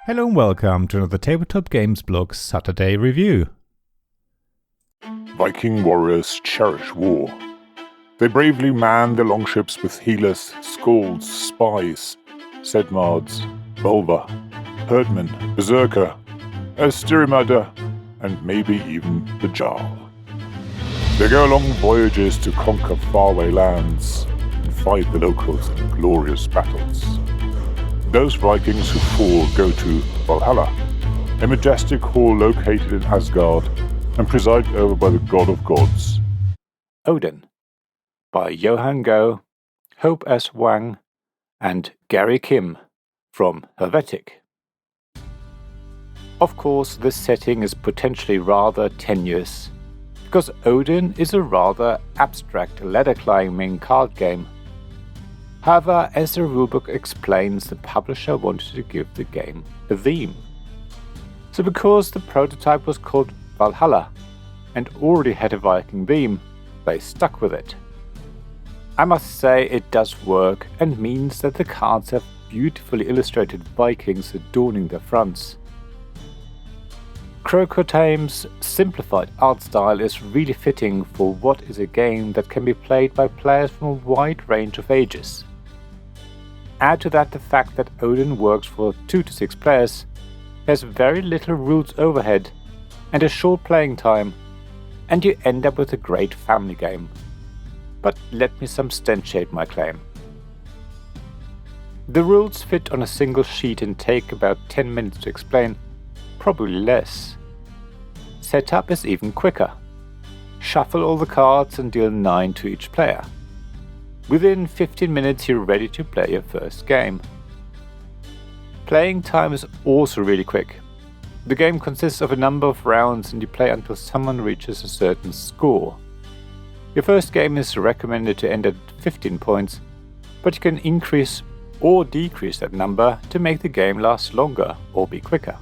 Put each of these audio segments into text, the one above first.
Hello and welcome to another Tabletop Games Blog Saturday review. Viking warriors cherish war. They bravely man their longships with healers, skalds, spies, sedmards, volva, herdmen, berserker, Styrimada, and maybe even the Jarl. They go along voyages to conquer faraway lands and fight the locals in glorious battles. Those Vikings who fall go to Valhalla, a majestic hall located in Asgard and presided over by the god of gods, Odin, by Johan Go, Hope S. Wang, and Gary Kim from Helvetic. Of course, this setting is potentially rather tenuous, because Odin is a rather abstract ladder-climbing card game. However, as the rulebook explains, the publisher wanted to give the game a theme. So because the prototype was called Valhalla and already had a Viking theme, they stuck with it. I must say it does work and means that the cards have beautifully illustrated Vikings adorning their fronts. Crocotame's simplified art style is really fitting for what is a game that can be played by players from a wide range of ages. Add to that the fact that Odin works for 2 to 6 players, has very little rules overhead, and a short playing time, and you end up with a great family game. But let me substantiate my claim. The rules fit on a single sheet and take about 10 minutes to explain, probably less. Setup is even quicker. Shuffle all the cards and deal 9 to each player. Within 15 minutes you're ready to play your first game. Playing time is also really quick. The game consists of a number of rounds and you play until someone reaches a certain score. Your first game is recommended to end at 15 points, but you can increase or decrease that number to make the game last longer or be quicker.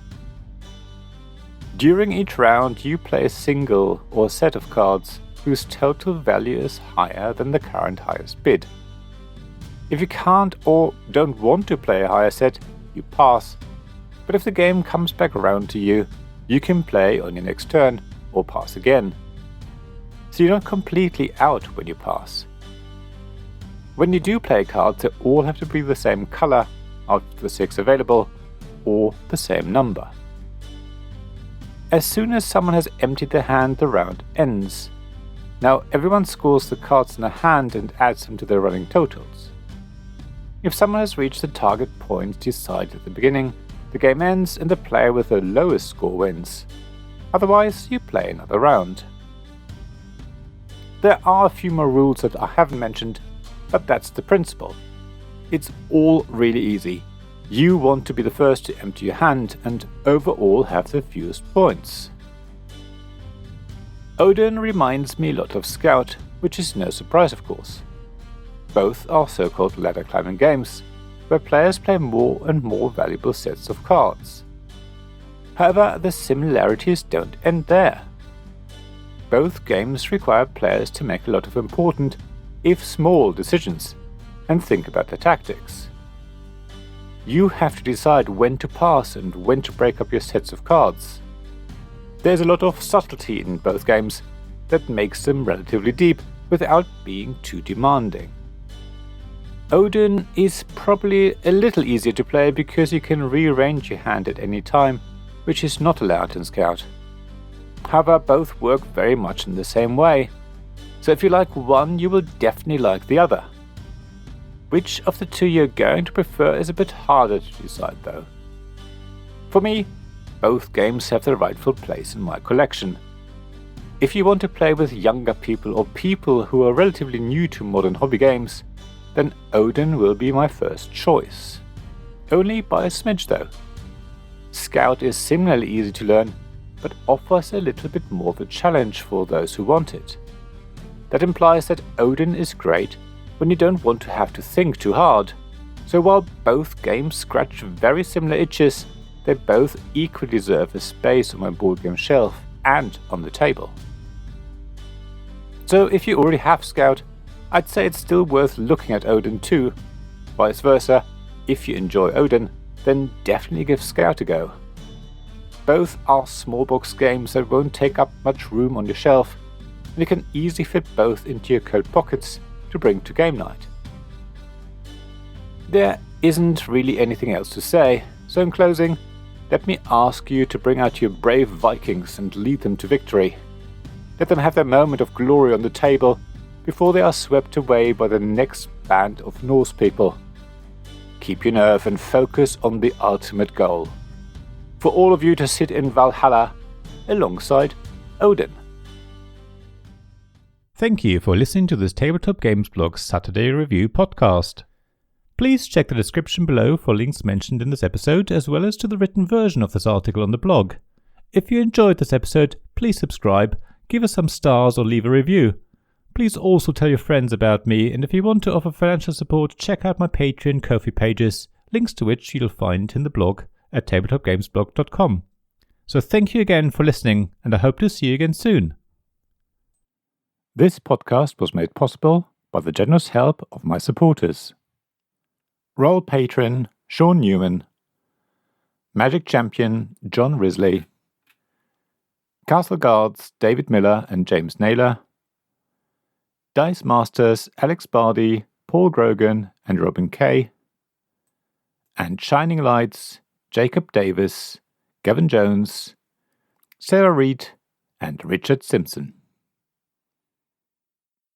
During each round you play a single or set of cards whose total value is higher than the current highest bid. If you can't or don't want to play a higher set, you pass, but if the game comes back around to you, you can play on your next turn or pass again. So you're not completely out when you pass. When you do play cards, they all have to be the same color out of the 6 available, or the same number. As soon as someone has emptied their hand, the round ends. Now everyone scores the cards in their hand and adds them to their running totals. If someone has reached the target points decided at the beginning, the game ends and the player with the lowest score wins. Otherwise, you play another round. There are a few more rules that I haven't mentioned, but that's the principle. It's all really easy. You want to be the first to empty your hand and overall have the fewest points. Odin reminds me a lot of Scout, which is no surprise of course. Both are so-called ladder climbing games, where players play more and more valuable sets of cards. However, the similarities don't end there. Both games require players to make a lot of important, if small, decisions, and think about their tactics. You have to decide when to pass and when to break up your sets of cards. There's a lot of subtlety in both games that makes them relatively deep without being too demanding. Odin is probably a little easier to play because you can rearrange your hand at any time, which is not allowed in Scout. However, both work very much in the same way, so if you like one, you will definitely like the other. Which of the two you're going to prefer is a bit harder to decide though. For me, both games have their rightful place in my collection. If you want to play with younger people or people who are relatively new to modern hobby games, then Odin will be my first choice. Only by a smidge though. Scout is similarly easy to learn, but offers a little bit more of a challenge for those who want it. That implies that Odin is great when you don't want to have to think too hard. So while both games scratch very similar itches, they both equally deserve a space on my board game shelf and on the table. So if you already have Scout, I'd say it's still worth looking at Odin too. Vice versa, if you enjoy Odin, then definitely give Scout a go. Both are small box games that won't take up much room on your shelf, and you can easily fit both into your coat pockets to bring to game night. There isn't really anything else to say, so in closing, let me ask you to bring out your brave Vikings and lead them to victory. Let them have their moment of glory on the table before they are swept away by the next band of Norse people. Keep your nerve and focus on the ultimate goal. For all of you to sit in Valhalla alongside Odin. Thank you for listening to this Tabletop Games Blog Saturday Review podcast. Please check the description below for links mentioned in this episode, as well as to the written version of this article on the blog. If you enjoyed this episode, please subscribe, give us some stars or leave a review. Please also tell your friends about me, and if you want to offer financial support, check out my Patreon Ko-fi pages, links to which you'll find in the blog at tabletopgamesblog.com. So thank you again for listening, and I hope to see you again soon. This podcast was made possible by the generous help of my supporters. Royal Patron Sean Newman, Magic Champion John Risley, Castle Guards David Miller and James Naylor, Dice Masters Alex Bardi, Paul Grogan and Robin Kay, and Shining Lights Jacob Davis, Gavin Jones, Sarah Reed and Richard Simpson.